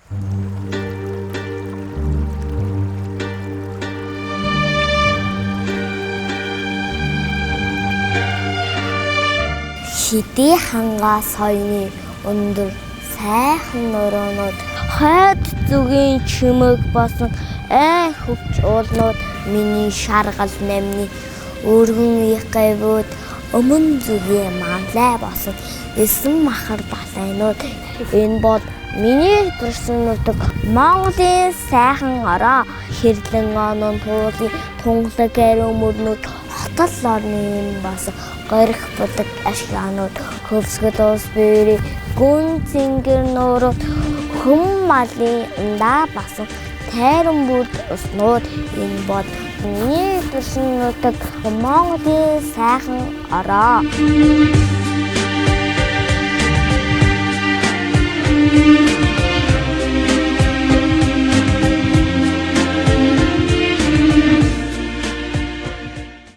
Шидий хангаас соёны өндөр сайхан нөрөөнүүд хойд зүгийн чимэг босон хөвч уулнууд миний шаргал намны өргөн ихэвүүд өмнө зүгийн манлай босон эсэн махар далайнууд энэ бол миний төрсөн нутаг Монголын сайхан ороо хэрлэн онон туулын тунгалаг ариун мөрнүүд хотол орны юм басан горих будаг ашгаанууд хөвсгөл ус бэрийн гүн цэнгэр нуурууд хүм малын ундаа басан тайран бүрд уснууд энэ бол миний төрсөн нутаг Монголын сайхан ороо.